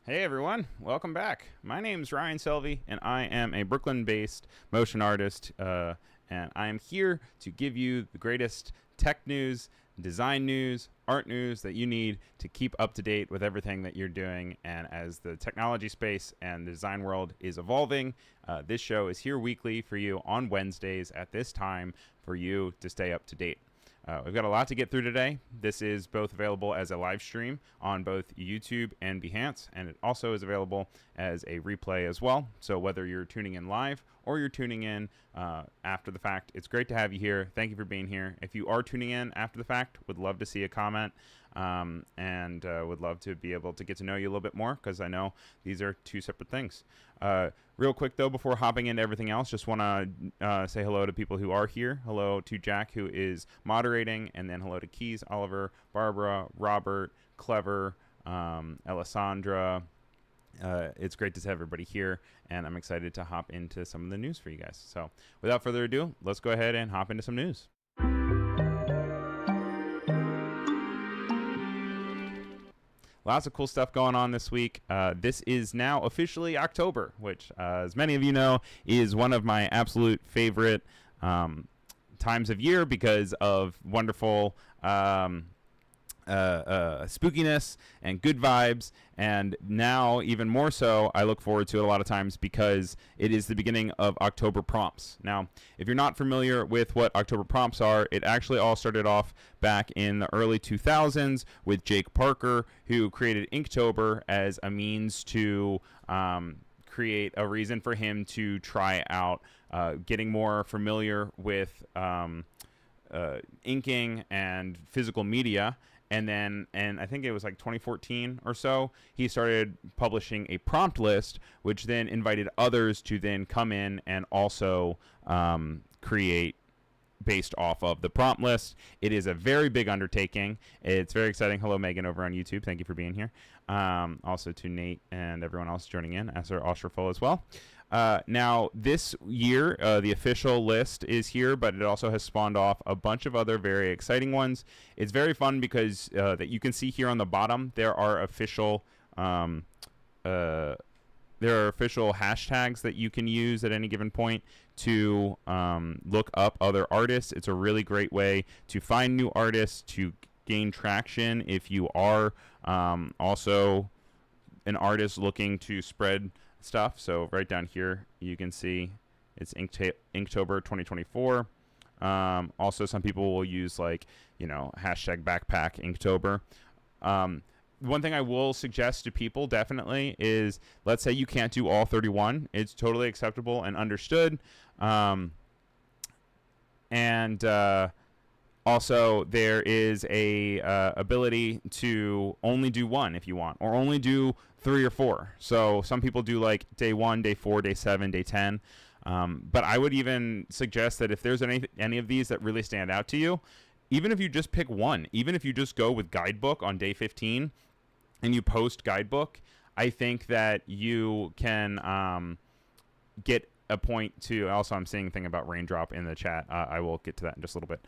Hey everyone, welcome back. My name's Ryan Selvy, and I am a Brooklyn-based motion artist, and I am here to give you the greatest tech news, design news, art news that you need to keep up to date with everything that you're doing. And as the technology space and the design world is evolving, this show is here weekly for you on Wednesdays at this time for you to stay up to date. We've got a lot to get through today. This is both available as a live stream on both YouTube and Behance, and it also is available as a replay as well. So whether you're tuning in live or you're tuning in after the fact, it's great to have you here. Thank you for being here. If you are tuning in after the fact, would love to see a comment and would love to be able to get to know you a little bit more, because I know these are two separate things. Real quick, though, before hopping into everything else, just want to say hello to people who are here. Hello to Jack, who is moderating, and then hello to Keys, Oliver, Barbara, Robert, Clever, Alessandra. It's great to have everybody here, and I'm excited to hop into some of the news for you guys. So without further ado, let's go ahead and hop into some news. Lots of cool stuff going on this week. This is now officially October, which, as many of you know, is one of my absolute favorite times of year because of wonderful spookiness and good vibes. And now, even more so, I look forward to it a lot of times because it is the beginning of October prompts. Now, if you're not familiar with what October prompts are, it actually all started off back in the early 2000s with Jake Parker, who created Inktober as a means to create a reason for him to try out getting more familiar with inking and physical media. And I think it was like 2014 or so, he started publishing a prompt list, which then invited others to then come in and also create based off of the prompt list. It is a very big undertaking. It's very exciting. Hello, Megan, over on YouTube. Thank you for being here. Also to Nate and everyone else joining in, as are Ostraful as well. Now, this year, the official list is here, but it also has spawned off a bunch of other very exciting ones. It's very fun because that you can see here on the bottom, there are official hashtags that you can use at any given point to look up other artists. It's a really great way to find new artists, to gain traction if you are also an artist looking to spread stuff. So right down here you can see it's Inktober 2024. Also, some people will use, like, hashtag backpack Inktober. One thing I will suggest to people definitely is, let's say you can't do all 31. It's totally acceptable and understood. Also, there is a ability to only do one if you want, or only do 3 or 4. So some people do like day 1, day 4, day 7, day 10. But I would even suggest that if there's any of these that really stand out to you, even if you just pick one, even if you just go with guidebook on day 15 and you post guidebook, I think that you can get a point to. Also, I'm seeing a thing about raindrop in the chat. I will get to that in just a little bit.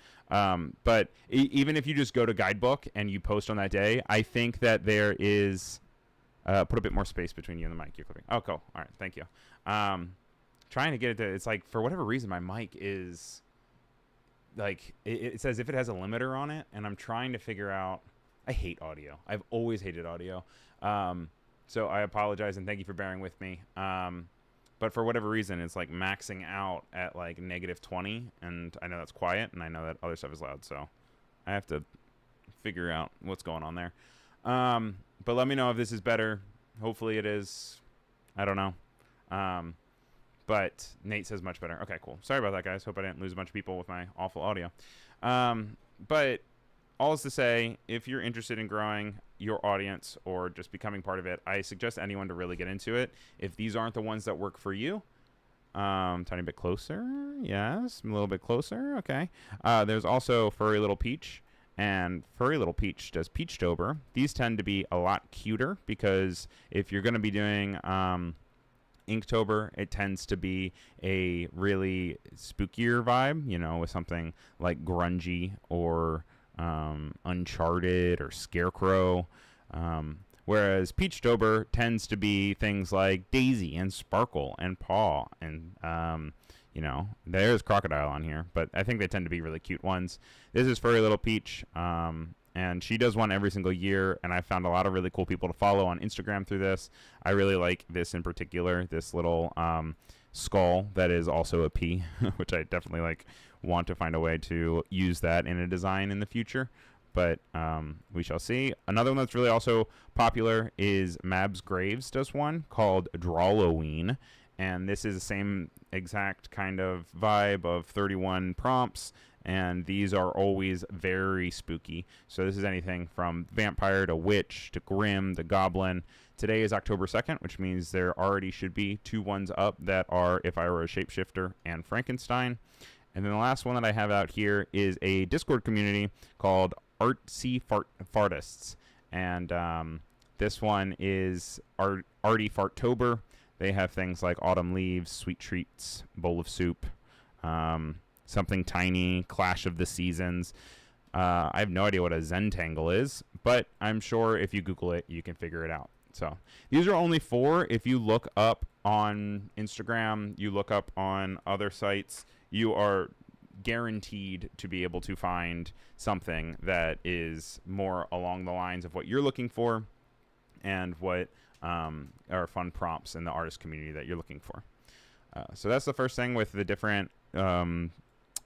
But even if you just go to guidebook and you post on that day, I think that there is put a bit more space between you and the mic you're clipping. Oh, cool. All right, thank you. Trying to get it to, it's like, for whatever reason, my mic is like, it says if it has a limiter on it, and I'm trying to figure out. I hate audio. I've always hated audio. So I apologize and thank you for bearing with me. But for whatever reason, it's like maxing out at like -20, and I know that's quiet, and I know that other stuff is loud, so I have to figure out what's going on there. But let me know if this is better. Hopefully it is. I don't know. But Nate says much better. Okay, cool. Sorry about that, guys. Hope I didn't lose a bunch of people with my awful audio. But all is to say, if you're interested in growing your audience or just becoming part of it, I suggest anyone to really get into it. If these aren't the ones that work for you, tiny bit closer. Yes, a little bit closer. Okay. There's also Furry Little Peach, and Furry Little Peach does peachtober. These tend to be a lot cuter because if you're going to be doing Inktober, it tends to be a really spookier vibe, with something like grungy or Uncharted or Scarecrow. Whereas peachtober tends to be things like daisy and sparkle and paw and you know, there's crocodile on here, but I think they tend to be really cute ones. This is Furry Little Peach, and she does one every single year, and I found a lot of really cool people to follow on Instagram through this. I really like this in particular, this little skull that is also a P, which I definitely like want to find a way to use that in a design in the future, but we shall see. Another one that's really also popular is Mabs Graves does one called Drawlloween, and this is the same exact kind of vibe of 31 prompts, and these are always very spooky. So this is anything from vampire to witch to grim to goblin. Today is October 2nd, which means there already should be 2 ones up that are If I Were a Shapeshifter and Frankenstein. And then the last one that I have out here is a Discord community called Artsy Fartists. And this one is Arty Fartober. They have things like autumn leaves, sweet treats, bowl of soup, something tiny, clash of the seasons. I have no idea what a Zentangle is, but I'm sure if you Google it, you can figure it out. So these are only 4. If you look up on Instagram, you look up on other sites, you are guaranteed to be able to find something that is more along the lines of what you're looking for and what are fun prompts in the artist community that you're looking for. So that's the first thing with the different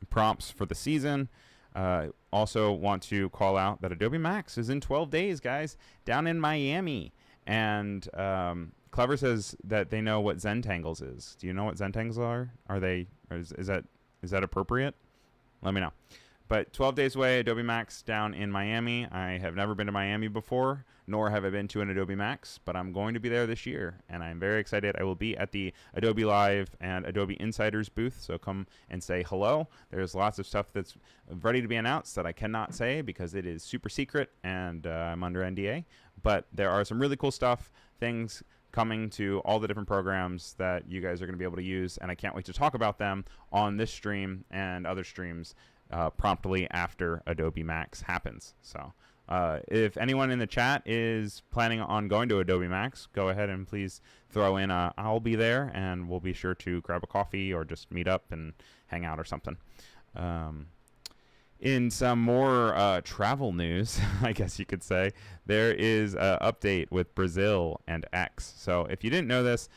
prompts for the season. Also want to call out that Adobe Max is in 12 days, guys, down in Miami. And Clever says that they know what Zentangles is. Do you know what Zentangles are? Is that appropriate? Let me know. But 12 days away, Adobe Max down in Miami. I have never been to Miami before, nor have I been to an Adobe Max, but I'm going to be there this year, and I'm very excited. I will be at the Adobe Live and Adobe Insiders booth, so come and say hello. There's lots of stuff that's ready to be announced that I cannot say because it is super secret, and I'm under NDA. But there are some really cool stuff, things coming to all the different programs that you guys are going to be able to use, and I can't wait to talk about them on this stream and other streams promptly after Adobe Max happens. So if anyone in the chat is planning on going to Adobe Max, go ahead and please throw in I'll be there, and we'll be sure to grab a coffee or just meet up and hang out or something. In some more travel news, I guess you could say, there is an update with Brazil and X. So if you didn't know this,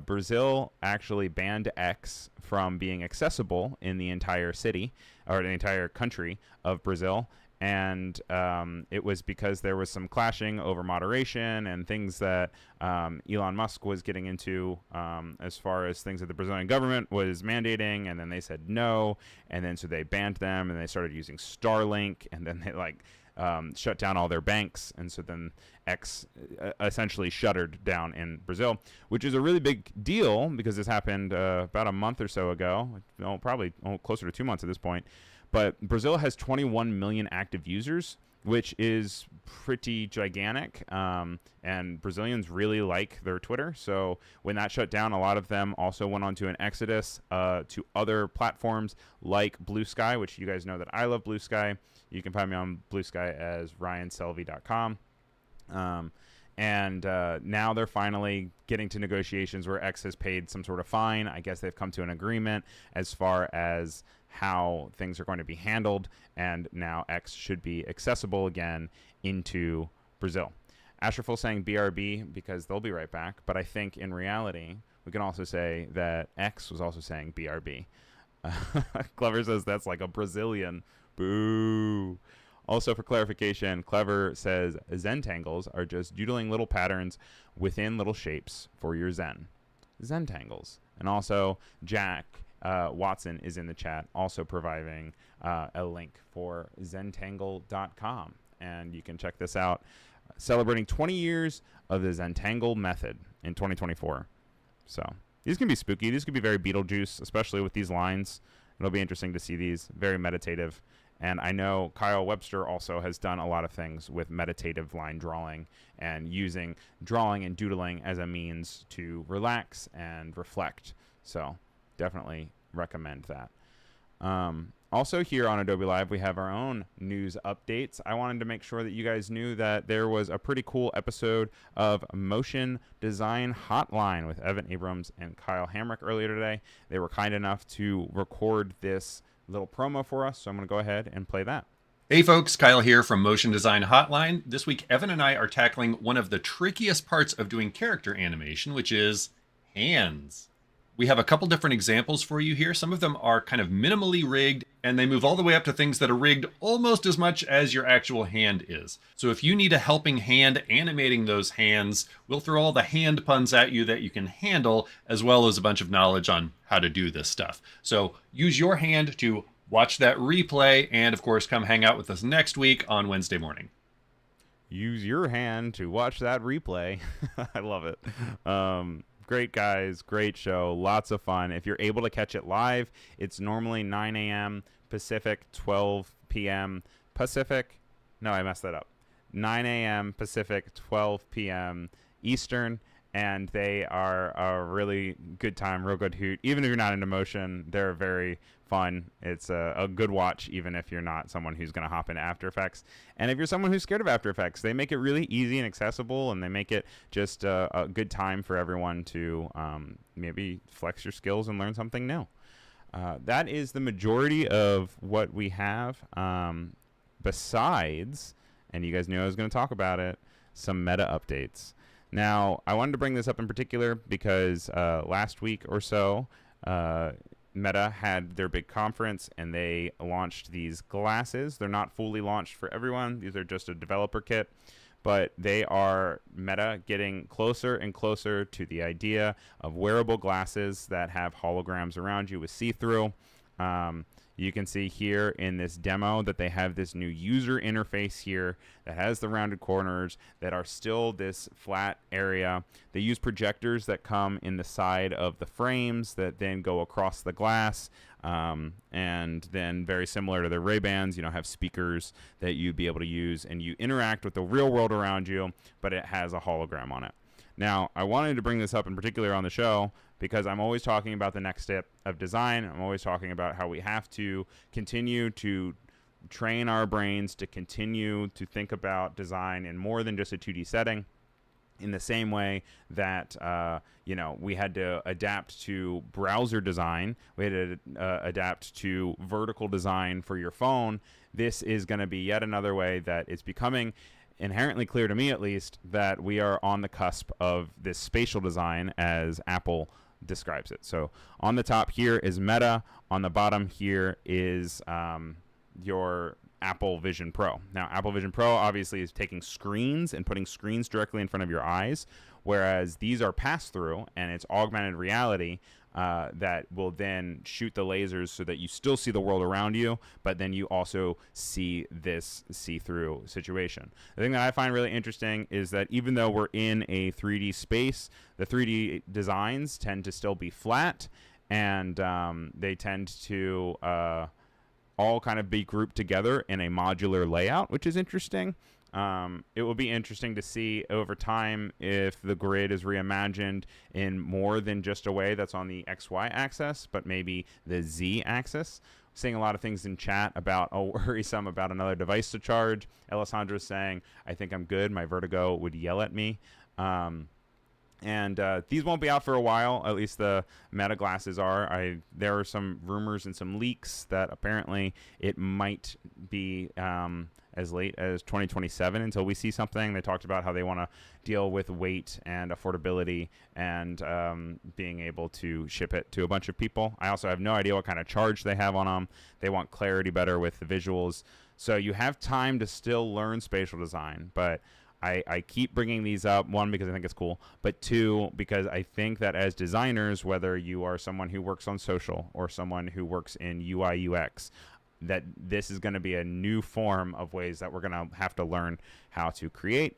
Brazil actually banned X from being accessible in the entire city or the entire country of Brazil. And it was because there was some clashing over moderation and things that Elon Musk was getting into as far as things that the Brazilian government was mandating, and then they said no, and then so they banned them, and they started using Starlink, and then they shut down all their banks, and so then X essentially shuttered down in Brazil, which is a really big deal because this happened about a month or so ago, probably closer to 2 months at this point. But Brazil has 21 million active users, which is pretty gigantic. And Brazilians really like their Twitter. So when that shut down, a lot of them also went on to an exodus to other platforms like Blue Sky, which you guys know that I love Blue Sky. You can find me on Blue Sky as ryanselvy.com. And now they're finally getting to negotiations where X has paid some sort of fine. I guess they've come to an agreement as far as how things are going to be handled, and now X should be accessible again into Brazil. Asherful saying BRB because they'll be right back, but I think in reality we can also say that X was also saying BRB. Clever says that's like a Brazilian. Boo. Also, for clarification, Clever says Zentangles are just doodling little patterns within little shapes for your Zen. Zentangles. And also, Jack Watson is in the chat, also providing a link for Zentangle.com. And you can check this out. Celebrating 20 years of the Zentangle method in 2024. So these can be spooky. These could be very Beetlejuice, especially with these lines. It'll be interesting to see these. Very meditative. And I know Kyle Webster also has done a lot of things with meditative line drawing and using drawing and doodling as a means to relax and reflect. So definitely recommend that. Also here on Adobe Live, we have our own news updates. I wanted to make sure that you guys knew that there was a pretty cool episode of Motion Design Hotline with Evan Abrams and Kyle Hamrick earlier today. They were kind enough to record this little promo for us, so I'm going to go ahead and play that. Hey folks, Kyle here from Motion Design Hotline. This week, Evan and I are tackling one of the trickiest parts of doing character animation, which is hands. We have a couple different examples for you here. Some of them are kind of minimally rigged, and they move all the way up to things that are rigged almost as much as your actual hand is. So if you need a helping hand animating those hands, we'll throw all the hand puns at you that you can handle, as well as a bunch of knowledge on how to do this stuff. So use your hand to watch that replay, and of course, come hang out with us next week on Wednesday morning. Use your hand to watch that replay. I love it. Great guys, great show, lots of fun. If you're able to catch it live, it's normally 9 a.m. Pacific, 12 p.m. Pacific. No, I messed that up. 9 a.m. Pacific, 12 p.m. Eastern, and they are a really good time, real good hoot. Even if you're not into motion, they're very fun. It's a good watch, even if you're not someone who's going to hop into After Effects. And if you're someone who's scared of After Effects, they make it really easy and accessible, and they make it just a good time for everyone to maybe flex your skills and learn something new. That is the majority of what we have. Besides, and you guys knew I was going to talk about it, some meta updates. Now, I wanted to bring this up in particular because last week or so, Meta had their big conference, and they launched these glasses. They're not fully launched for everyone. These are just a developer kit, but they are Meta getting closer and closer to the idea of wearable glasses that have holograms around you with see-through. You can see here in this demo that they have this new user interface here that has the rounded corners that are still this flat area. They use projectors that come in the side of the frames that then go across the glass. And then very similar to the Ray-Bans, have speakers that you'd be able to use, and you interact with the real world around you, but it has a hologram on it. Now, I wanted to bring this up in particular on the show because I'm always talking about the next step of design. I'm always talking about how we have to continue to train our brains to continue to think about design in more than just a 2D setting. In the same way that, we had to adapt to browser design, we had to adapt to vertical design for your phone. This is going to be yet another way that it's becoming inherently clear to me, at least, that we are on the cusp of this spatial design as Apple describes it. So on the top here is Meta. On the bottom here is your Apple Vision Pro. Now, Apple Vision Pro obviously is taking screens and putting screens directly in front of your eyes, whereas these are pass-through, and it's augmented reality that will then shoot the lasers so that you still see the world around you, but then you also see this see-through situation. The thing that I find really interesting is that even though we're in a 3D space, the 3D designs tend to still be flat, and they tend to all kind of be grouped together in a modular layout, which is interesting. It will be interesting to see over time if the grid is reimagined in more than just a way that's on the XY axis, but maybe the Z axis. Seeing a lot of things in chat about, worrisome about another device to charge. Alessandra's saying, I think I'm good. My vertigo would yell at me. And these won't be out for a while. At least the Meta glasses are. There are some rumors and some leaks that apparently it might be as late as 2027 until we see something. They talked about how they want to deal with weight and affordability and being able to ship it to a bunch of people. I also have no idea what kind of charge they have on them. They want clarity better with the visuals. So you have time to still learn spatial design, but I keep bringing these up, one, because I think it's cool, but two, because I think that as designers, whether you are someone who works on social or someone who works in UI UX, that this is going to be a new form of ways that we're going to have to learn how to create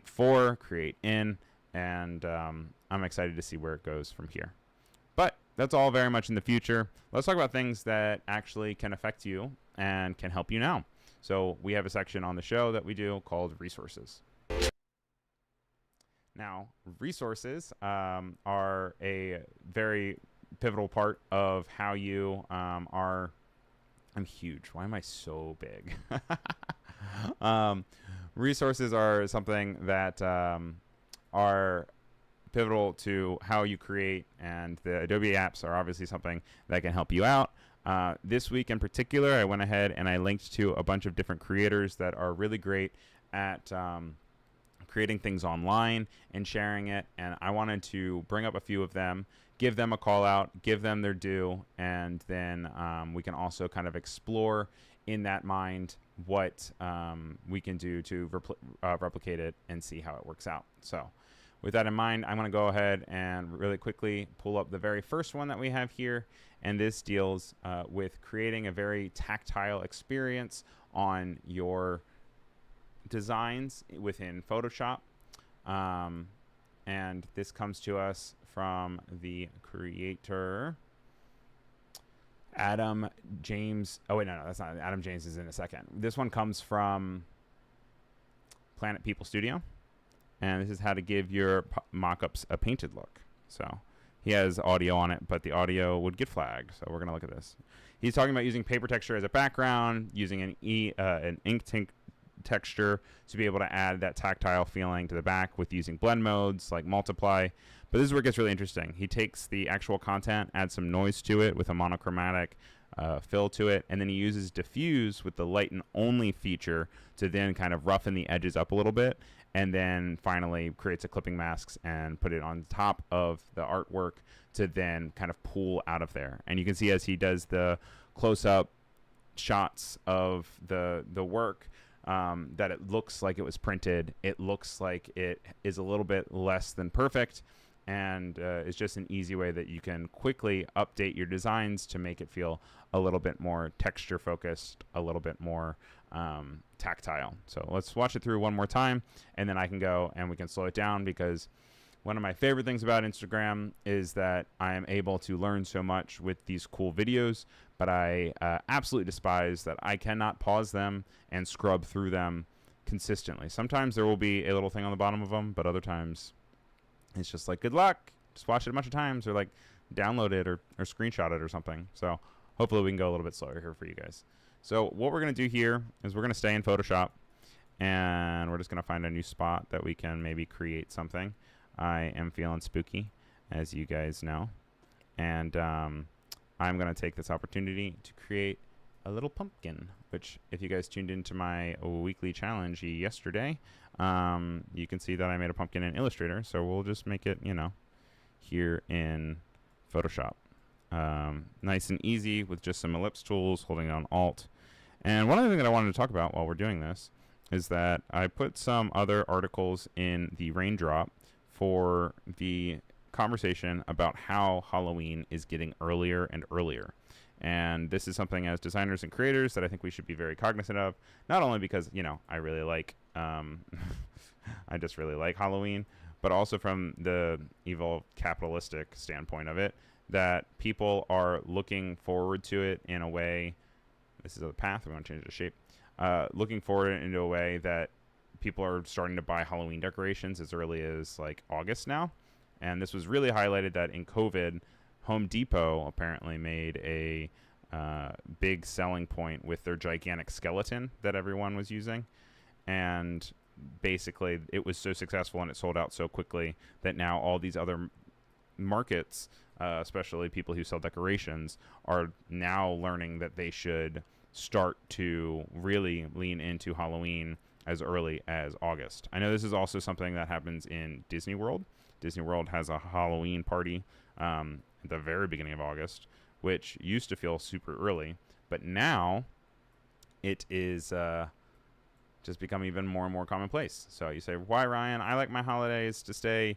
for, create in, and I'm excited to see where it goes from here. But that's all very much in the future. Let's talk about things that actually can affect you and can help you now. So we have a section on the show that we do called Resources. Now, resources are a very pivotal part of how you are I'm huge. Why am I so big? um, resources are something that are pivotal to how you create, and the Adobe apps are obviously something that can help you out. This week in particular, I went ahead and I linked to a bunch of different creators that are really great at creating things online and sharing it, and I wanted to bring up a few of them, give them a call out, give them their due, and then we can also kind of explore in that mind what we can do to replicate it and see how it works out. So with that in mind, I'm going to go ahead and really quickly pull up the very first one that we have here, and this deals with creating a very tactile experience on your designs within Photoshop. And this comes to us from the creator Adam James. Oh wait, no, that's not Adam James. Is in a second. This one comes from Planet People Studio, and this is how to give your mock-ups a painted look. So he has audio on it, but the audio would get flagged, so we're gonna look at this. He's talking about using paper texture as a background, using an ink texture to be able to add that tactile feeling to the back with using blend modes like multiply. But this is where it gets really interesting. He takes the actual content, adds some noise to it with a monochromatic fill to it, and then he uses diffuse with the light and only feature to then kind of roughen the edges up a little bit, and then finally creates a clipping masks and put it on top of the artwork to then kind of pull out of there. And you can see as he does the close-up shots of the work, that it looks like it was printed. It looks like it is a little bit less than perfect, and it's just an easy way that you can quickly update your designs to make it feel a little bit more texture focused, a little bit more tactile. So let's watch it through one more time, and then I can go and we can slow it down, because one of my favorite things about Instagram is that I am able to learn so much with these cool videos, but I absolutely despise that I cannot pause them and scrub through them consistently. Sometimes there will be a little thing on the bottom of them, but other times it's just like, good luck. Just watch it a bunch of times, or like download it or screenshot it or something. So hopefully we can go a little bit slower here for you guys. So what we're going to do here is we're going to stay in Photoshop, and we're just going to find a new spot that we can maybe create something. I am feeling spooky, as you guys know, and I'm going to take this opportunity to create a little pumpkin, which if you guys tuned into my weekly challenge yesterday, you can see that I made a pumpkin in Illustrator. So we'll just make it, you know, here in Photoshop. Nice and easy with just some ellipse tools, holding on Alt. And one other thing that I wanted to talk about while we're doing this is that I put some other articles in the raindrop for the conversation about how Halloween is getting earlier and earlier. And this is something as designers and creators that I think we should be very cognizant of, not only because, you know, I really like, I just really like Halloween, but also from the evil capitalistic standpoint of it, that people are looking forward to it in a way. This is a path. We want to change the shape. Looking forward into a way that people are starting to buy Halloween decorations as early as like August now. And this was really highlighted that in COVID, Home Depot apparently made a big selling point with their gigantic skeleton that everyone was using. And basically it was so successful and it sold out so quickly that now all these other markets, especially people who sell decorations, are now learning that they should start to really lean into Halloween as early as August. I know this is also something that happens in Disney World. Disney World has a Halloween party at the very beginning of August, which used to feel super early, but now it is just become even more and more commonplace. So you say, why, Ryan? I like my holidays to stay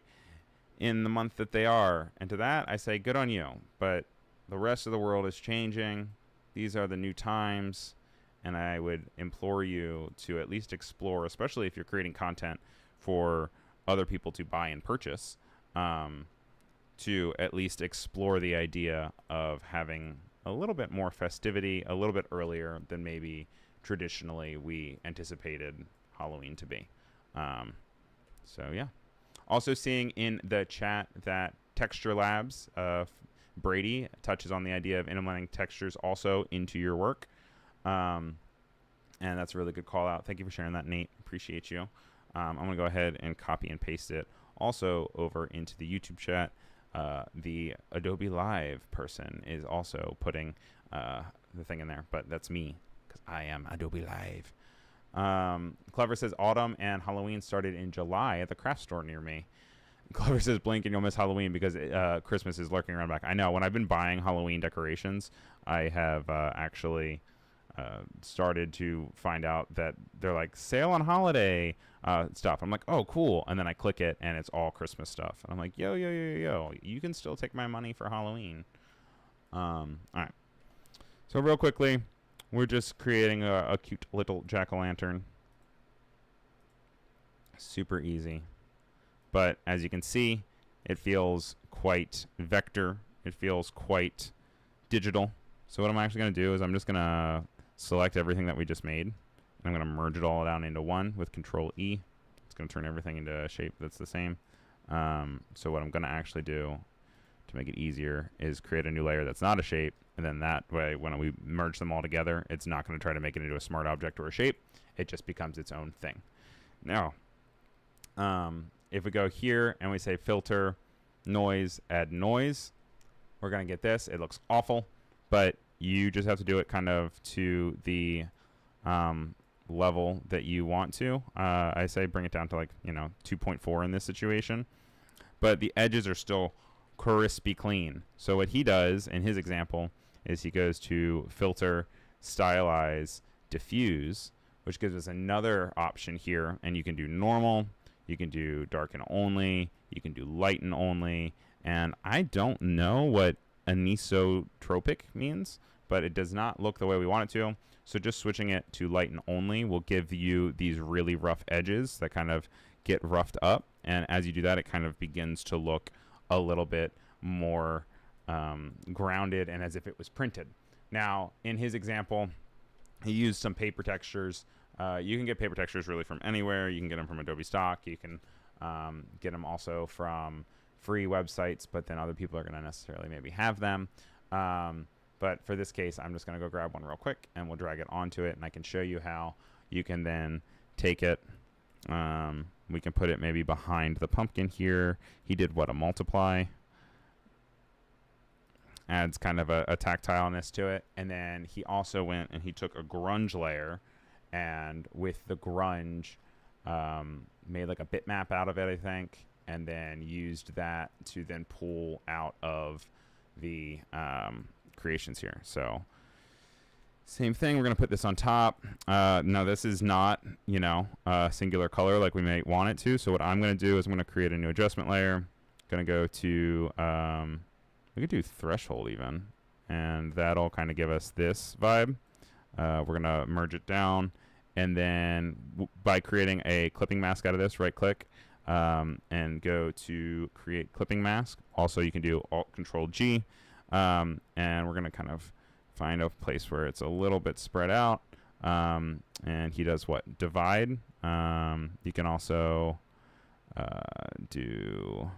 in the month that they are. And to that, I say, good on you. But the rest of the world is changing. These are the new times. And I would implore you to at least explore, especially if you're creating content for other people to buy and purchase, to at least explore the idea of having a little bit more festivity a little bit earlier than maybe traditionally we anticipated Halloween to be. So yeah. Also seeing in the chat that Texture Labs, Brady touches on the idea of implementing textures also into your work. And that's a really good call out. Thank you for sharing that, Nate. Appreciate you. I'm going to go ahead and copy and paste it also over into the YouTube chat. The Adobe Live person is also putting the thing in there, but that's me because I am Adobe Live. Clever says autumn and Halloween started in July at the craft store near me. Clever says blink and you'll miss Halloween because Christmas is lurking around back. I know. When I've been buying Halloween decorations, I have actually started to find out that they're like sale on holiday stuff. I'm like, oh, cool. And then I click it and it's all Christmas stuff. And I'm like, yo, you can still take my money for Halloween. All right. So real quickly, we're just creating a cute little jack-o'-lantern. Super easy. But as you can see, it feels quite vector. It feels quite digital. So what I'm actually going to do is I'm just going to select everything that we just made. And I'm going to merge it all down into one with Control E. It's going to turn everything into a shape that's the same. So what I'm going to actually do to make it easier is create a new layer that's not a shape. And then that way, when we merge them all together, it's not going to try to make it into a smart object or a shape. It just becomes its own thing. Now, if we go here and we say filter, noise, add noise, we're going to get this. It looks awful, but you just have to do it kind of to the level that you want to. I say bring it down to 2.4 in this situation, but the edges are still crispy clean. So what he does in his example is he goes to filter, stylize, diffuse, which gives us another option here. And you can do normal, you can do darken only, you can do lighten only. And I don't know what anisotropic means, but it does not look the way we want it to. So just switching it to lighten only will give you these really rough edges that kind of get roughed up. And as you do that, it kind of begins to look a little bit more grounded and as if it was printed. Now, in his example, he used some paper textures. You can get paper textures really from anywhere. You can get them from Adobe Stock. You can get them also from free websites, but then other people are going to necessarily maybe have them. But for this case, I'm just going to go grab one real quick and we'll drag it onto it, and I can show you how you can then take it. We can put it maybe behind the pumpkin here. He did what, a multiply? Adds kind of a tactileness to it. And then he also went and he took a grunge layer, and with the grunge made like a bitmap out of it, I think, and then used that to then pull out of the creations here. So same thing, we're going to put this on top. Now this is not, a singular color like we may want it to. So what I'm going to do is I'm going to create a new adjustment layer. Going to go to, we could do threshold even, and that'll kind of give us this vibe. We're going to merge it down, and then by creating a clipping mask out of this, right click, and go to create clipping mask. Also, you can do Alt-Control-G, and we're going to kind of find a place where it's a little bit spread out. And he does what? Divide. You can also do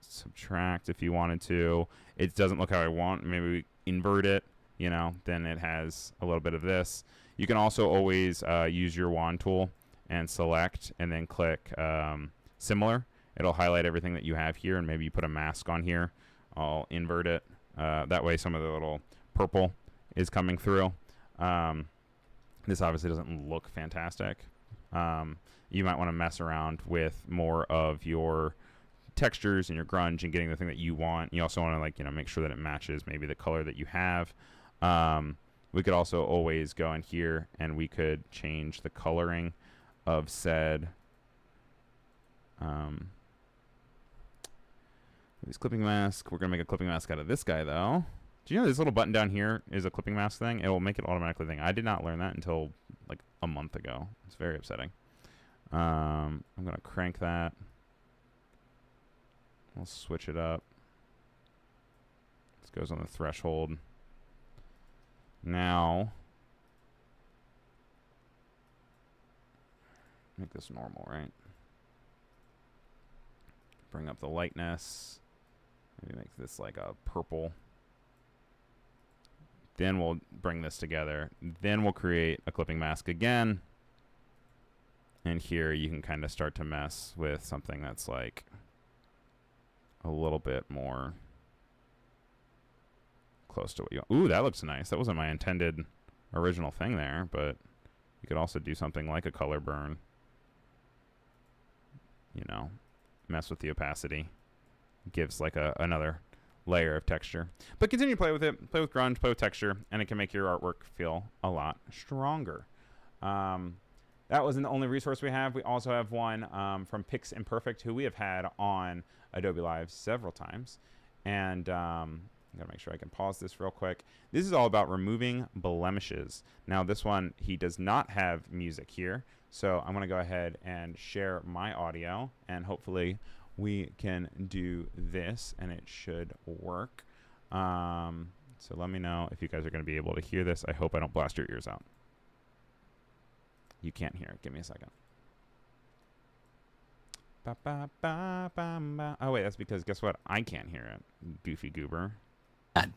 subtract if you wanted to. It doesn't look how I want. Maybe we invert it, then it has a little bit of this. You can also always use your wand tool and select and then click similar. It'll highlight everything that you have here, and maybe you put a mask on here. I'll invert it. That way some of the little purple is coming through. This obviously doesn't look fantastic. You might want to mess around with more of your textures and your grunge and getting the thing that you want. You also want to make sure that it matches maybe the color that you have. We could also always go in here and we could change the coloring of said this clipping mask. We're gonna make a clipping mask out of this guy though. Do you know this little button down here is a clipping mask thing? It will make it automatically thing. I did not learn that until like a month ago. It's very upsetting. I'm gonna crank that. We'll switch it up. This goes on the threshold. Now, make this normal, right? Bring up the lightness. Maybe make this like a purple. Then we'll bring this together. Then we'll create a clipping mask again. And here you can kind of start to mess with something that's like a little bit more close to what you want. Ooh, that looks nice. That wasn't my intended original thing there, but you could also do something like a color burn. You know, mess with the opacity. Gives like another layer of texture. But continue to play with it. Play with grunge, play with texture, and it can make your artwork feel a lot stronger. That wasn't the only resource we have. We also have one from Pix Imperfect, who we have had on Adobe Live several times. And I'm going to make sure I can pause this real quick. This is all about removing blemishes. Now, this one, he does not have music here. So I'm going to go ahead and share my audio, and hopefully we can do this, and it should work. So let me know if you guys are going to be able to hear this. I hope I don't blast your ears out. You can't hear it. Give me a second. Ba, ba, ba, ba, ba. Oh, wait, that's because guess what? I can't hear it, goofy goober.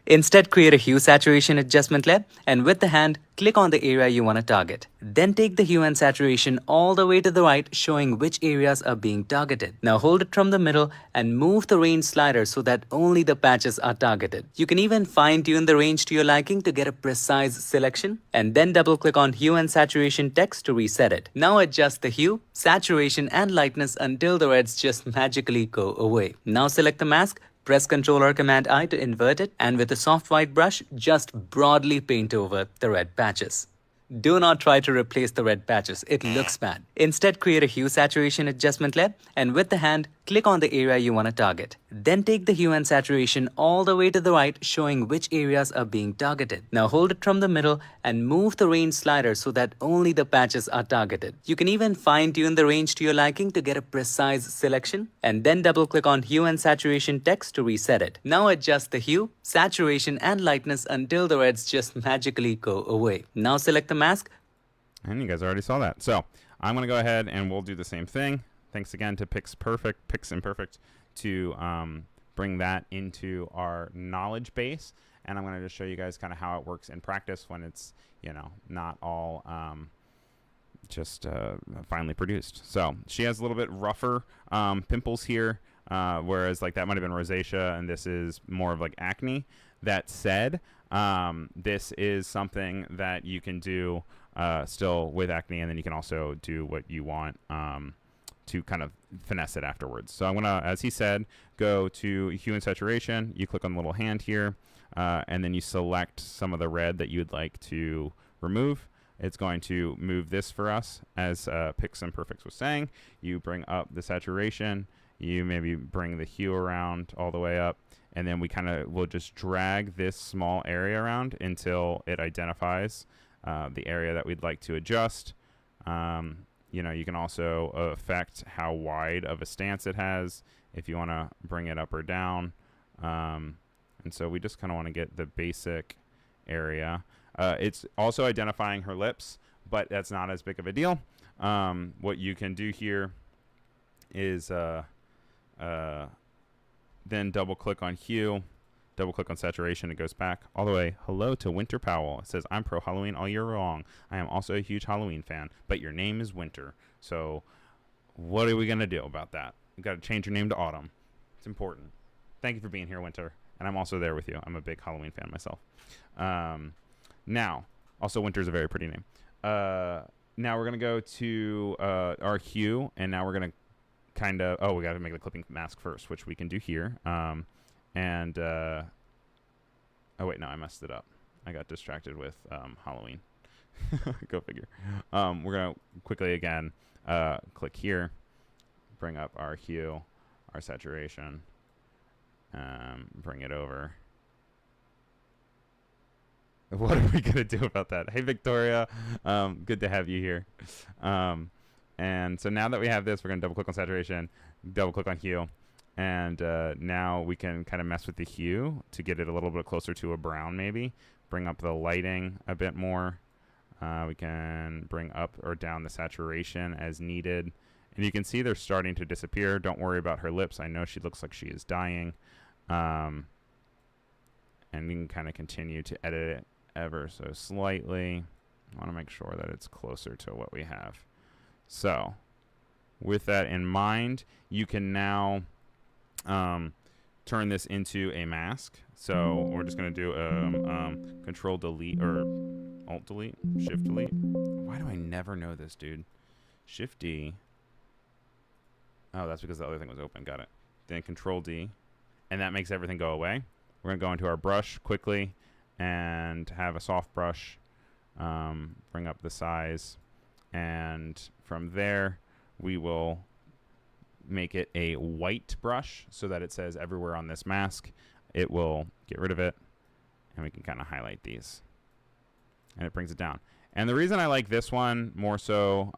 Instead, create a hue saturation adjustment layer, and with the hand, click on the area you want to target. Then take the hue and saturation all the way to the right, showing which areas are being targeted. Now hold it from the middle and move the range slider so that only the patches are targeted. You can even fine-tune the range to your liking to get a precise selection, and then double-click on hue and saturation text to reset it. Now adjust the hue, saturation, and lightness until the reds just magically go away. Now select the mask, press Ctrl or Command I to invert it, and with a soft white brush, just broadly paint over the red patches. Do not try to replace the red patches, it looks bad. Instead, create a hue saturation adjustment layer, and with the hand, click on the area you want to target. Then take the hue and saturation all the way to the right, showing which areas are being targeted. Now hold it from the middle and move the range slider so that only the patches are targeted. You can even fine-tune the range to your liking to get a precise selection, and then double-click on hue and saturation text to reset it. Now adjust the hue, saturation, and lightness until the reds just magically go away. Now select the mask. And you guys already saw that. So I'm going to go ahead and we'll do the same thing. Thanks again to Pix Imperfect to bring that into our knowledge base. And I'm going to just show you guys kind of how it works in practice when it's, you know, not all just finally produced. So she has a little bit rougher pimples here, whereas like that might have been rosacea, and this is more of like acne. That said, this is something that you can do still with acne, and then you can also do what you want to kind of finesse it afterwards. So I'm going to, as he said, go to hue and saturation. You click on the little hand here, and then you select some of the red that you'd like to remove. It's going to move this for us, as Pix Imperfect was saying. You bring up the saturation. You maybe bring the hue around all the way up, and then we kind of will just drag this small area around until it identifies the area that we'd like to adjust. You know, you can also affect how wide of a stance it has if you want to bring it up or down. And so we just kind of want to get the basic area. It's also identifying her lips, but that's not as big of a deal. What you can do here is then double click on hue, double click on saturation. It goes back all the way. Hello to Winter Powell. It says, I'm pro Halloween all year long. I am also a huge Halloween fan, but your name is Winter. So what are we going to do about that? We've got to change your name to Autumn. It's important. Thank you for being here, Winter. And I'm also there with you. I'm a big Halloween fan myself. Now, also Winter's a very pretty name. Now we're going to go to our hue, and now we're going to kind of, we got to make the clipping mask first, which we can do here. Oh wait, no, I messed it up. I got distracted with Halloween. Go figure. We're going to quickly again click here, bring up our hue, our saturation, bring it over. What are we going to do about that? Hey, Victoria. Good to have you here. And so now that we have this, we're going to double click on saturation, double click on hue. And now we can kind of mess with the hue to get it a little bit closer to a brown maybe. Bring up the lighting a bit more. We can bring up or down the saturation as needed. And you can see they're starting to disappear. Don't worry about her lips. I know she looks like she is dying. And we can kind of continue to edit it ever so slightly. I want to make sure that it's closer to what we have. So with that in mind, you can now turn this into a mask. So we're just going to do Control Delete or Alt Delete, Shift Delete. Why do I never know this, dude? Shift D. Oh, that's because the other thing was open. Got it. Then Control D. And that makes everything go away. We're going to go into our brush quickly and have a soft brush. Bring up the size. And from there, we will make it a white brush so that it says everywhere on this mask. It will get rid of it. And we can kind of highlight these. And it brings it down. And the reason I like this one more so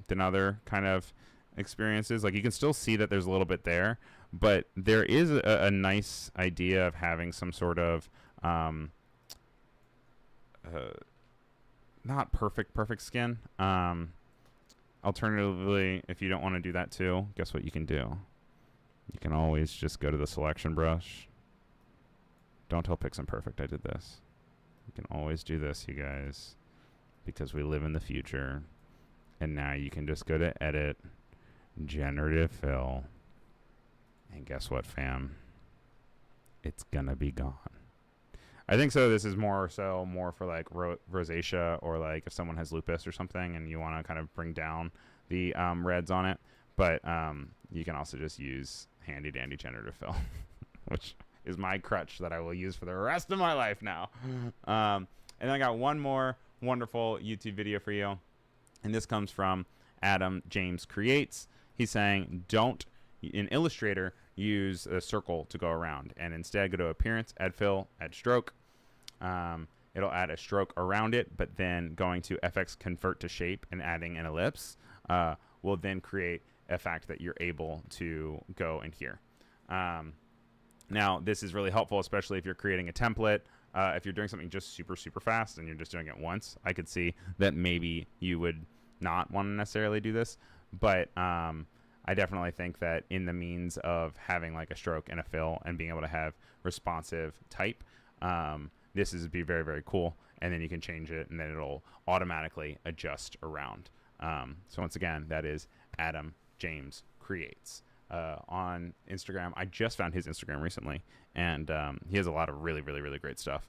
than other kind of experiences, like you can still see that there's a little bit there, but there is a nice idea of having some sort of not perfect skin. Alternatively, if you don't want to do that too, guess what you can do? You can always just go to the selection brush. Don't tell Piximperfect I did this. You can always do this, you guys, because we live in the future. And now you can just go to Edit, Generative Fill, and guess what, fam? It's gonna be gone. I think so. This is more for like rosacea, or like if someone has lupus or something and you want to kind of bring down the reds on it. But you can also just use handy dandy generative fill, which is my crutch that I will use for the rest of my life now. And then I got one more wonderful YouTube video for you, and this comes from Adam James Creates. He's saying, don't in Illustrator use a circle to go around, and instead go to Appearance, Add Fill, Add Stroke. It'll add a stroke around it, but then going to FX Convert to Shape and adding an ellipse will then create a fact that you're able to go in here. Now, this is really helpful, especially if you're creating a template. If you're doing something just super fast and you're just doing it once, I could see that maybe you would not want to necessarily do this. But I definitely think that in the means of having like a stroke and a fill and being able to have responsive type, this is be very cool. And then you can change it, and then it'll automatically adjust around. So once again, that is Adam James Creates on Instagram. I just found his Instagram recently, and he has a lot of really great stuff.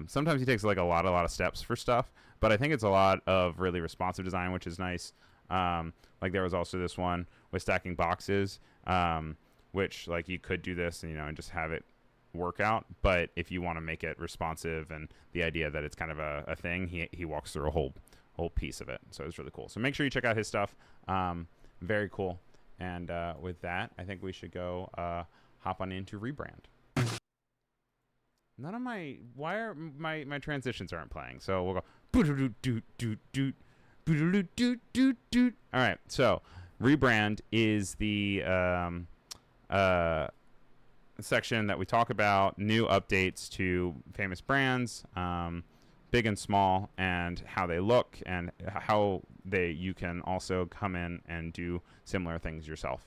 Sometimes he takes like a lot of steps for stuff, but I think it's a lot of really responsive design, which is nice. Like there was also this one with stacking boxes, which like you could do this and and just have it work out. But if you want to make it responsive and the idea that it's kind of a thing, he walks through a whole piece of it. So it's really cool. So make sure you check out his stuff. Very cool. And with that, I think we should go hop on into ReBrand. None of my transitions aren't playing. So we'll go. All right, so ReBrand is the section that we talk about new updates to famous brands, big and small, and how they look, and how you can also come in and do similar things yourself.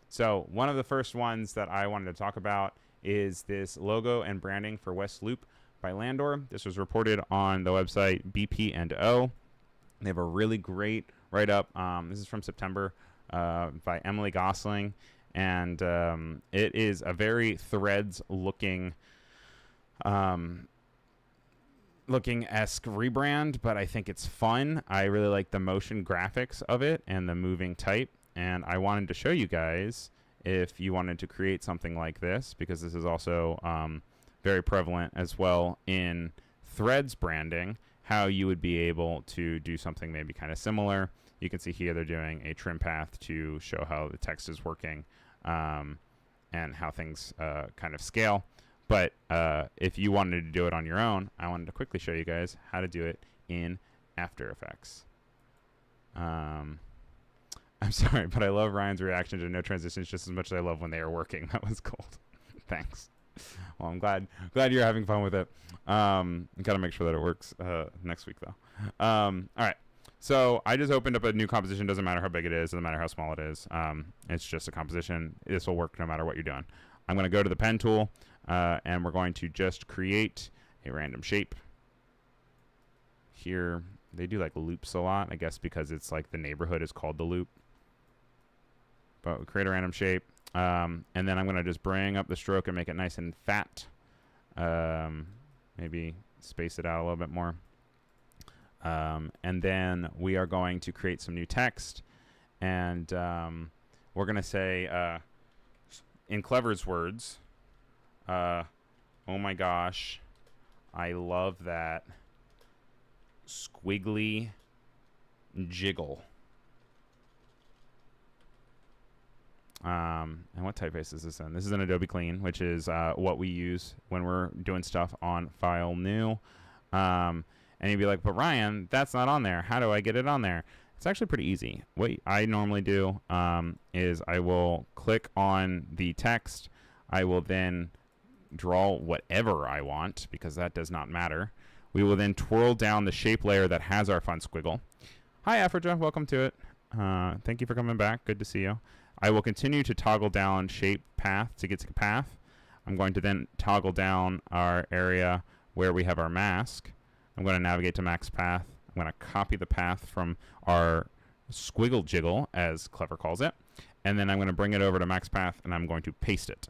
So one of the first ones that I wanted to talk about is this logo and branding for West Loop by Landor. This was reported on the website BP&O. They have a really great write-up. This is from September by Emily Gosling, and it is a very Threads-looking esque rebrand, but I think it's fun. I really like the motion graphics of it and the moving type, and I wanted to show you guys if you wanted to create something like this, because this is also very prevalent as well in Threads branding, how you would be able to do something maybe kind of similar. You can see here they're doing a trim path to show how the text is working and how things kind of scale. But if you wanted to do it on your own, I wanted to quickly show you guys how to do it in After Effects. I'm sorry, but I love Ryan's reaction to no transitions just as much as I love when they are working. That was cold. Thanks. Well, I'm glad you're having fun with it. Got to make sure that it works next week, though. All right. So I just opened up a new composition. Doesn't matter how big it is. Doesn't matter how small it is. It's just a composition. This will work no matter what you're doing. I'm going to go to the pen tool, and we're going to just create a random shape. Here, they do like loops a lot, I guess because it's like the neighborhood is called the loop. But we create a random shape. And then I'm going to just bring up the stroke and make it nice and fat. Maybe space it out a little bit more. And then we are going to create some new text. And we're going to say, in Clever's words, oh my gosh, I love that squiggly jiggle. And what typeface is this in? This is an Adobe Clean, which is what we use when we're doing stuff on File New. And you'd be like, but Ryan, that's not on there. How do I get it on there? It's actually pretty easy. What I normally do is I will click on the text. I will then draw whatever I want, because that does not matter. We will then twirl down the shape layer that has our fun squiggle. Hi, Afrija. Welcome to it. Thank you for coming back. Good to see you. I will continue to toggle down shape path to get to path. I'm going to then toggle down our area where we have our mask. I'm going to navigate to max path. I'm going to copy the path from our squiggle jiggle, as Clever calls it. And then I'm going to bring it over to max path, and I'm going to paste it.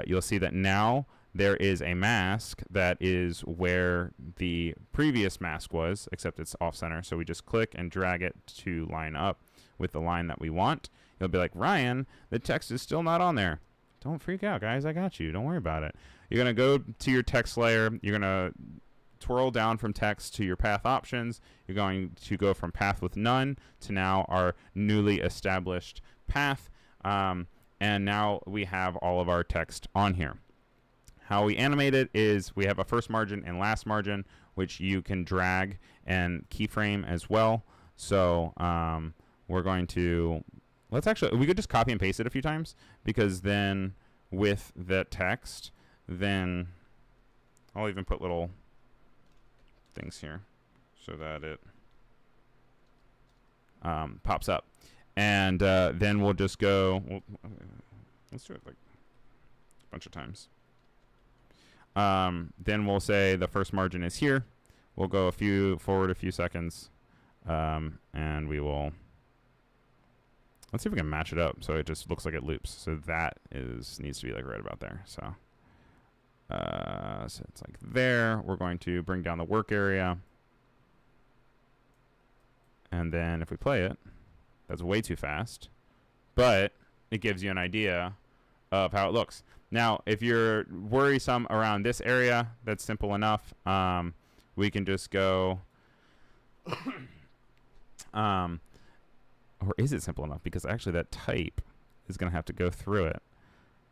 You'll see that now there is a mask that is where the previous mask was, except it's off center. So we just click and drag it to line up with the line that we want. You'll be like, Ryan, the text is still not on there. Don't freak out, guys. I got you. Don't worry about it. You're going to go to your text layer. You're going to twirl down from text to your path options. You're going to go from path with none to now our newly established path. And now we have all of our text on here. How we animate it is we have a first margin and last margin, which you can drag and keyframe as well. So we're going to... we could just copy and paste it a few times, because then with that text, then I'll even put little things here so that it pops up. And then we'll just go, let's do it like a bunch of times. Then we'll say the first margin is here. We'll go forward a few seconds, and we will... Let's see if we can match it up so it just looks like it loops. So that needs to be like right about there. So it's like there. We're going to bring down the work area. And then if we play it, that's way too fast. But it gives you an idea of how it looks. Now, if you're worrisome around this area, that's simple enough. We can just go... Or is it simple enough? Because actually that type is going to have to go through it.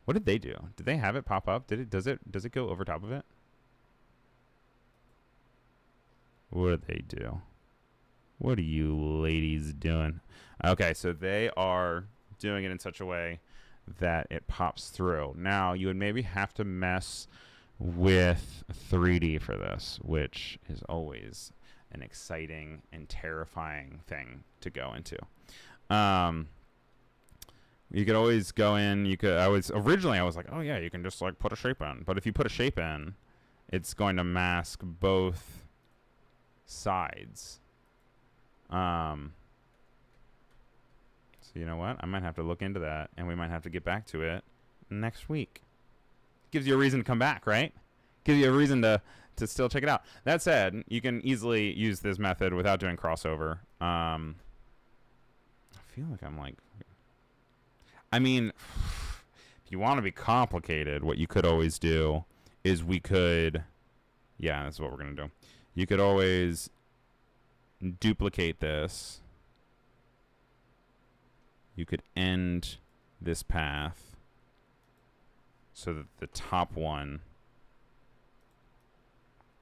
What did they do? Did they have it pop up? Does it go over top of it? What did they do? What are you ladies doing? Okay, so they are doing it in such a way that it pops through. Now, you would maybe have to mess with 3D for this, which is always an exciting and terrifying thing to go into. You could always go in. Originally I was like, oh yeah, you can just like put a shape in. But if you put a shape in, it's going to mask both sides. So you know what? I might have to look into that, and we might have to get back to it next week. Gives you a reason to come back, right? Gives you a reason to still check it out. That said, you can easily use this method without doing crossover. I feel like I'm like... I mean, if you want to be complicated, what you could always do is we could... Yeah, that's what we're going to do. You could always duplicate this. You could end this path so that the top one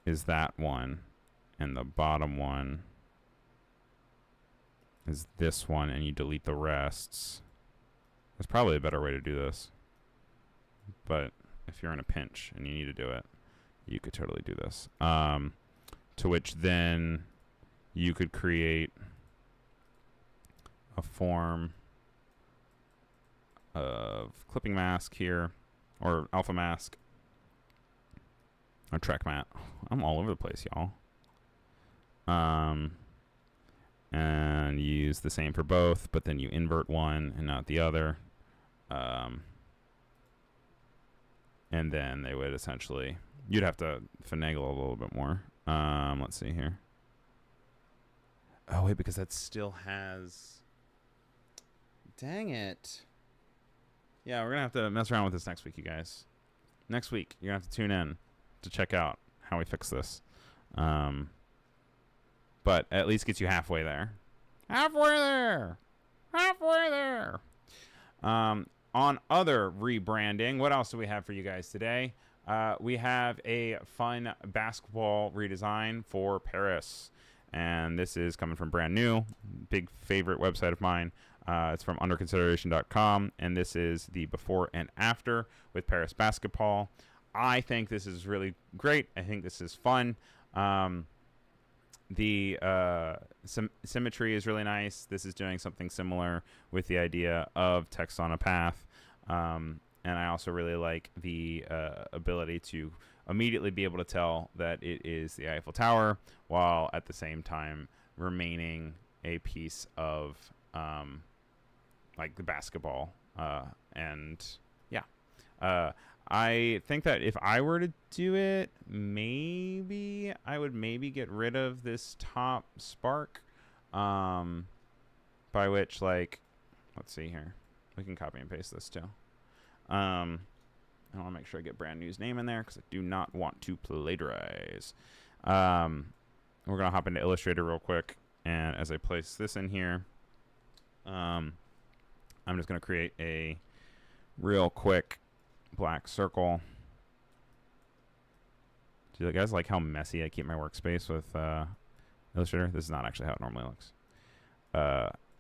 is that one, and the bottom one is this one, and you delete the rests. There's probably a better way to do this. But if you're in a pinch and you need to do it, you could totally do this. To which then you could create a form of clipping mask here, or alpha mask. or track mat. I'm all over the place, y'all. And use the same for both, but then you invert one and not the other. And then they would essentially, you'd have to finagle a little bit more. Let's see here. Oh, wait, because that still has... Dang it. Yeah, we're going to have to mess around with this next week, you guys. Next week, you're going to have to tune in to check out how we fix this. But at least gets you halfway there. Halfway there! Halfway there! On other rebranding, what else do we have for you guys today? We have a fun basketball redesign for Paris. And this is coming from Brand New, big favorite website of mine. It's from underconsideration.com, and this is the before and after with Paris basketball. I think this is really great. I think this is fun. The symmetry is really nice. This is doing something similar with the idea of text on a path. And I also really like the ability to immediately be able to tell that it is the Eiffel Tower, while at the same time remaining a piece of like the basketball. And yeah, I think that if I were to do it, maybe I would get rid of this top spark, by which, like, let's see here. We can copy and paste this too. I want to make sure I get Brand New's name in there because I do not want to plagiarize. We're going to hop into Illustrator real quick. And as I place this in here, I'm just going to create a real quick black circle. Do you guys like how messy I keep my workspace with Illustrator? This is not actually how it normally looks.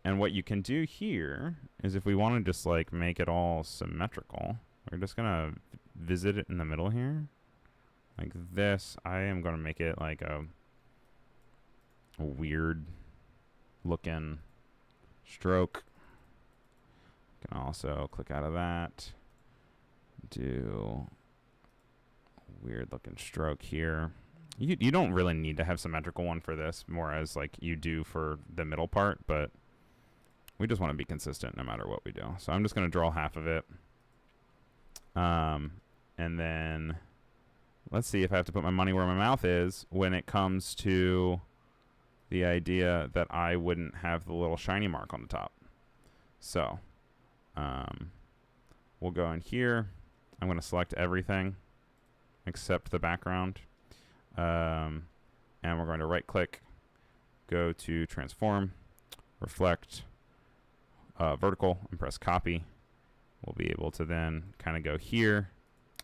And what you can do here is if we want to just like make it all symmetrical, we're just going to visit it in the middle here. Like this, I am going to make it like a weird looking stroke. Can also click out of that. Do a weird looking stroke here. You don't really need to have symmetrical one for this, more as like you do for the middle part, but we just want to be consistent no matter what we do. So I'm just going to draw half of it. And then let's see if I have to put my money where my mouth is when it comes to the idea that I wouldn't have the little shiny mark on the top. So we'll go in here. I'm going to select everything except the background. And we're going to right click, go to transform, reflect, vertical, and press copy. We'll be able to then kind of go here.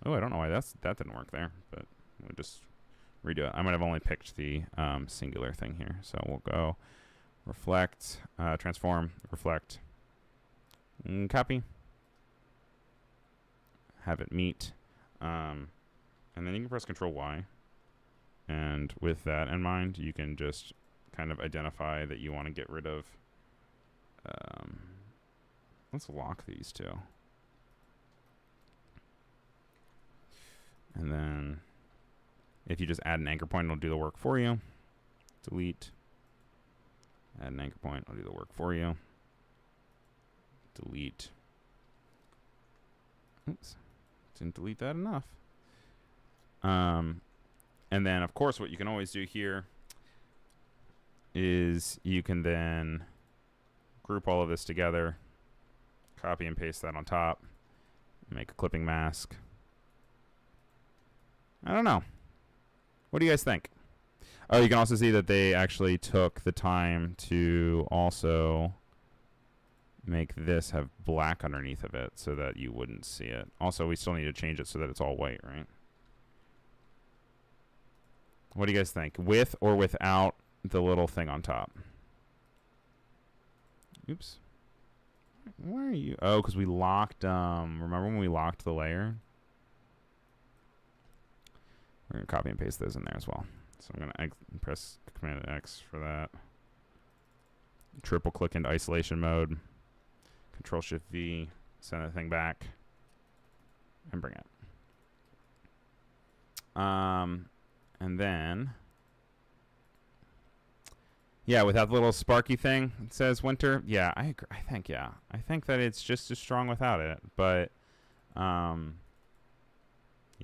Oh, I don't know why that didn't work there, but we'll just redo it. I might have only picked the singular thing here. So we'll go reflect, transform, reflect, and copy. Have it meet. And then you can press Control Y. And with that in mind, you can just kind of identify that you want to get rid of. Let's lock these two. And then if you just add an anchor point, it'll do the work for you. Delete. Add an anchor point, it'll do the work for you. Delete. Oops. Didn't delete that enough. And then, of course, what you can always do here is you can then group all of this together, copy and paste that on top, make a clipping mask. I don't know. What do you guys think? Oh, you can also see that they actually took the time to also make this have black underneath of it so that you wouldn't see it. Also, we still need to change it so that it's all white, right? What do you guys think? With or without the little thing on top? Oops. Why are you? Oh, because we locked, remember when we locked the layer? We're going to copy and paste those in there as well. So I'm going to press Command X for that. Triple click into isolation mode. Control Shift V. Send the thing back. And bring it. And then, yeah, without the little sparky thing, it says winter. Yeah, I agree. I think that it's just as strong without it. But, you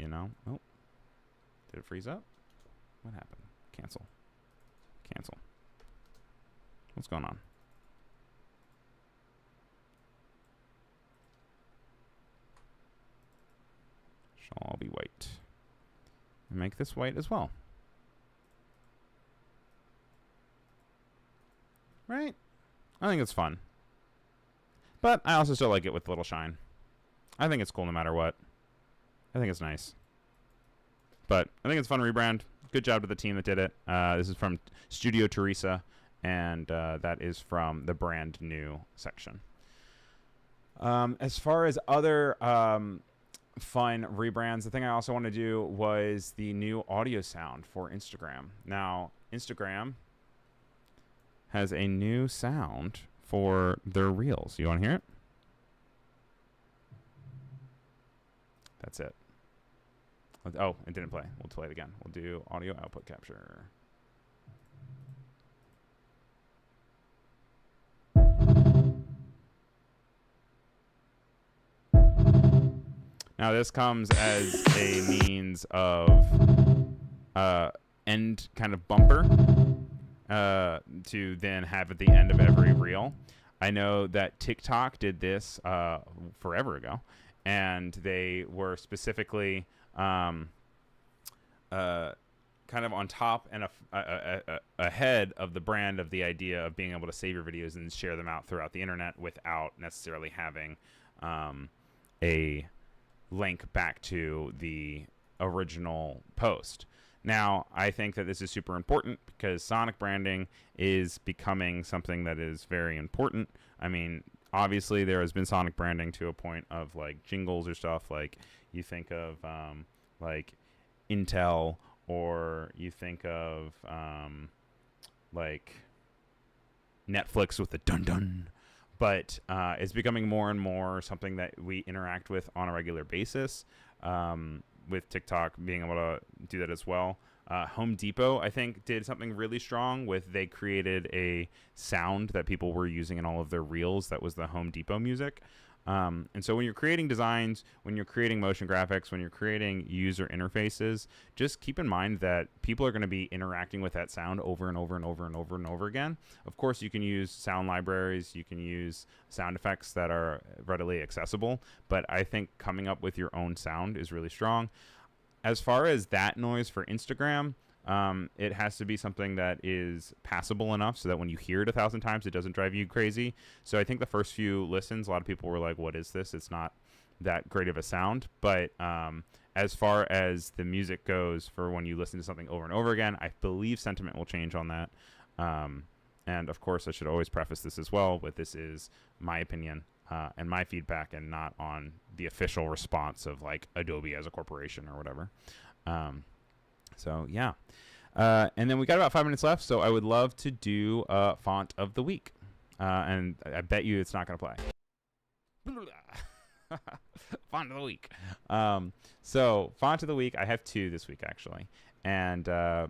know, oh, did it freeze up? What happened? Cancel. What's going on? Shall all be white. Make this white as well. Right? I think it's fun. But I also still like it with a little shine. I think it's cool no matter what. I think it's nice. But I think it's fun rebrand. Good job to the team that did it. This is from Studio Teresa, and that is from the brand new section. As far as other fun rebrands, the thing I also want to do was the new audio sound for Instagram. Now, Instagram has a new sound for their reels. You want to hear it? That's it. Oh, it didn't play. We'll play it again. We'll do audio output capture. Now, this comes as a means of end kind of bumper to then have at the end of every reel. I know that TikTok did this forever ago, and they were specifically kind of on top and ahead of the brand of the idea of being able to save your videos and share them out throughout the internet without necessarily having a link back to the original post. Now, I think that this is super important because sonic branding is becoming something that is very important. I mean, obviously there has been sonic branding to a point of like jingles or stuff, like you think of like Intel, or you think of like Netflix with the dun dun. But it's becoming more and more something that we interact with on a regular basis, with TikTok being able to do that as well. Home Depot, I think, did something really strong with they created a sound that people were using in all of their reels that was the Home Depot music. And so when you're creating designs, when you're creating motion graphics, when you're creating user interfaces, just keep in mind that people are going to be interacting with that sound over and over and over and over and over again. Of course, you can use sound libraries, you can use sound effects that are readily accessible, but I think coming up with your own sound is really strong. As far as that noise for Instagram, it has to be something that is passable enough so that when you hear it 1,000 times, it doesn't drive you crazy. So I think the first few listens, a lot of people were like, what is this? It's not that great of a sound. But as far as the music goes for when you listen to something over and over again, I believe sentiment will change on that. And of course, I should always preface this as well, but this is my opinion and my feedback, and not on the official response of like Adobe as a corporation or whatever. So yeah, and then we got about 5 minutes left, so I would love to do font of the week, and I bet you it's not going to play. Font of the week. So font of the week, I have 2 this week actually, and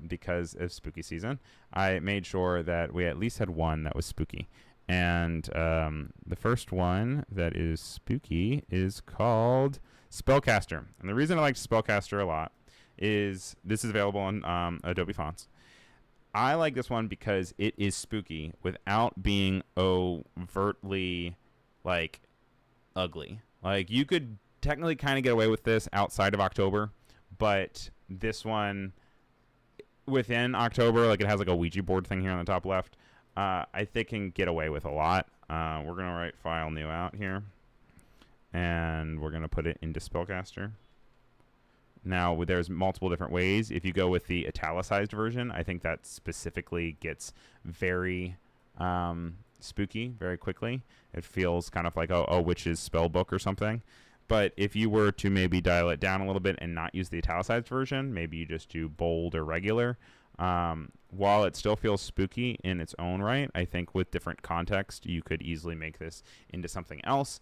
because of spooky season, I made sure that we at least had one that was spooky. And the first one that is spooky is called Spellcaster, and the reason I like Spellcaster a lot is this is available on Adobe Fonts. I like this one because it is spooky without being overtly like ugly. Like you could technically kind of get away with this outside of October, but this one within October, like it has like a Ouija board thing here on the top left. I think can get away with a lot. We're gonna write file new out here, and we're gonna put it into Spellcaster. Now, there's multiple different ways. If you go with the italicized version, I think that specifically gets very spooky very quickly. It feels kind of like a witch's spell book or something. But if you were to maybe dial it down a little bit and not use the italicized version, maybe you just do bold or regular, while it still feels spooky in its own right, I think with different context, you could easily make this into something else.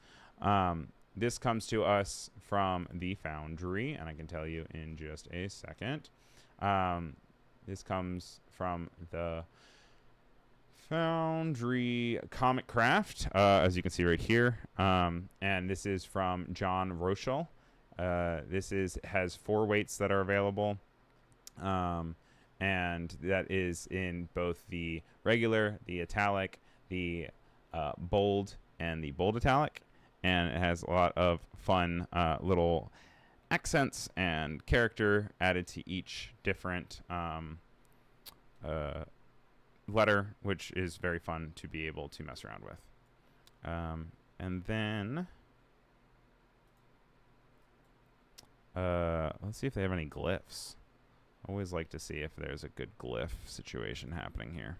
This comes to us from the Foundry, and I can tell you in just a second. This comes from the Foundry Comic Craft, as you can see right here, and this is from John Rochelle. This has 4 weights that are available, and that is in both the regular, the italic, the bold, and the bold italic, and it has a lot of fun little accents and character added to each different letter, which is very fun to be able to mess around with. And then let's see if they have any glyphs. I always like to see if there's a good glyph situation happening here.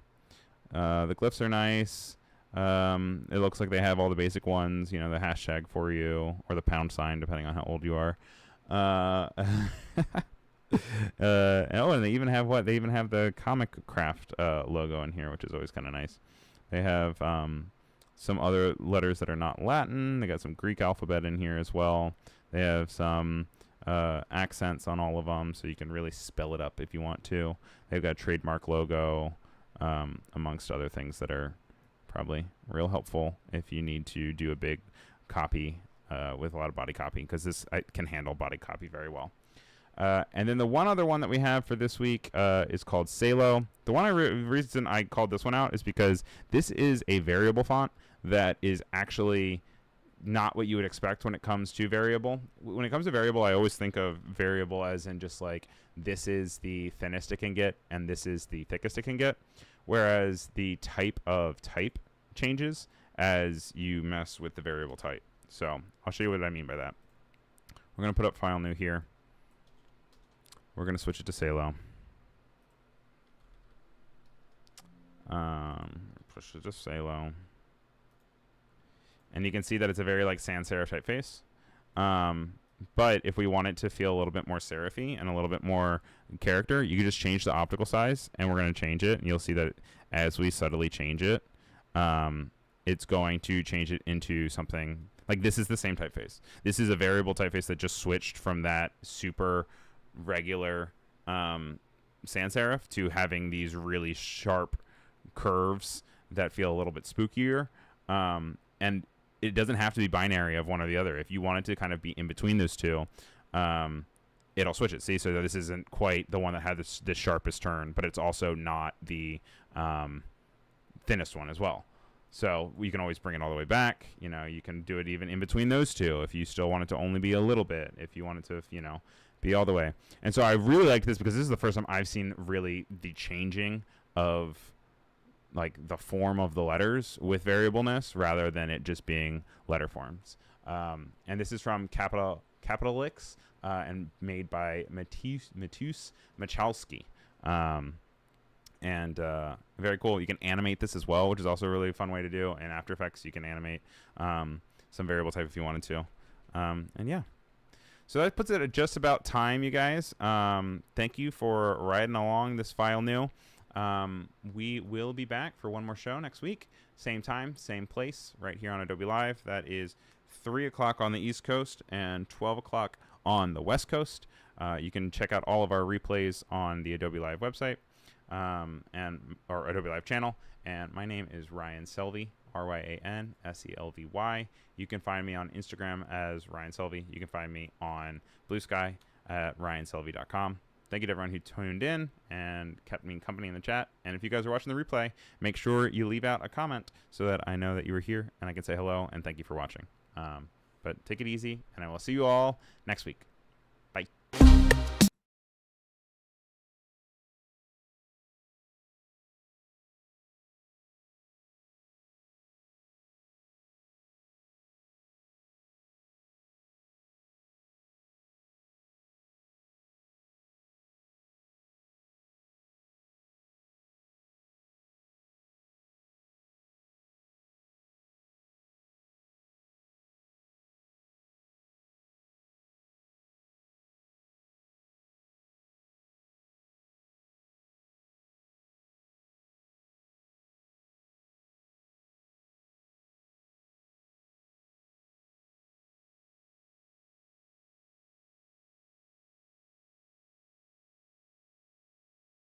The glyphs are nice. It looks like they have all the basic ones, you know, the hashtag for you or the pound sign, depending on how old you are. And they even have They even have the Comic Craft logo in here, which is always kind of nice. They have some other letters that are not Latin. They got some Greek alphabet in here as well. They have some accents on all of them, so you can really spell it up if you want to. They've got a trademark logo, amongst other things that are probably real helpful if you need to do a big copy with a lot of body copy, because this can handle body copy very well. And then the one other one that we have for this week is called Salo. The reason I called this one out is because this is a variable font that is actually not what you would expect when it comes to variable. When it comes to variable, I always think of variable as in just like this is the thinnest it can get and this is the thickest it can get, whereas the type changes as you mess with the variable type. So I'll show you what I mean by that. We're going to put up file new here. We're going to switch it to Salo. Push it to Salo. And you can see that it's a very like sans serif typeface. But if we want it to feel a little bit more serify and a little bit more character, you can just change the optical size, and we're going to change it. And you'll see that as we subtly change it, it's going to change it into something like this is the same typeface. This is a variable typeface that just switched from that super regular sans serif to having these really sharp curves that feel a little bit spookier. And it doesn't have to be binary of one or the other. If you want it to kind of be in between those two, it'll switch it. See, so this isn't quite the one that had the sharpest turn, but it's also not the thinnest one as well. So you can always bring it all the way back. You know, you can do it even in between those two if you still want it to only be a little bit, if you want it to, you know, be all the way. And so I really like this because this is the first time I've seen really the changing of like the form of the letters with variableness rather than it just being letter forms. And this is from Capitalix and made by Matus Machalski. And very cool. You can animate this as well, which is also a really fun way to do. In After Effects, you can animate some variable type if you wanted to. And yeah. So that puts it at just about time, you guys. Thank you for riding along this file new. We will be back for one more show next week. Same time, same place, right here on Adobe Live. That is 3 o'clock on the East Coast and 12 o'clock on the West Coast. You can check out all of our replays on the Adobe Live website or Adobe Live channel. And my name is Ryan Selvy, RyanSelvy. You can find me on Instagram as Ryan Selvy. You can find me on Blue Sky at ryanselvy.com. Thank you to everyone who tuned in and kept me company in the chat. And if you guys are watching the replay, make sure you leave out a comment so that I know that you were here and I can say hello and thank you for watching. But take it easy, and I will see you all next week.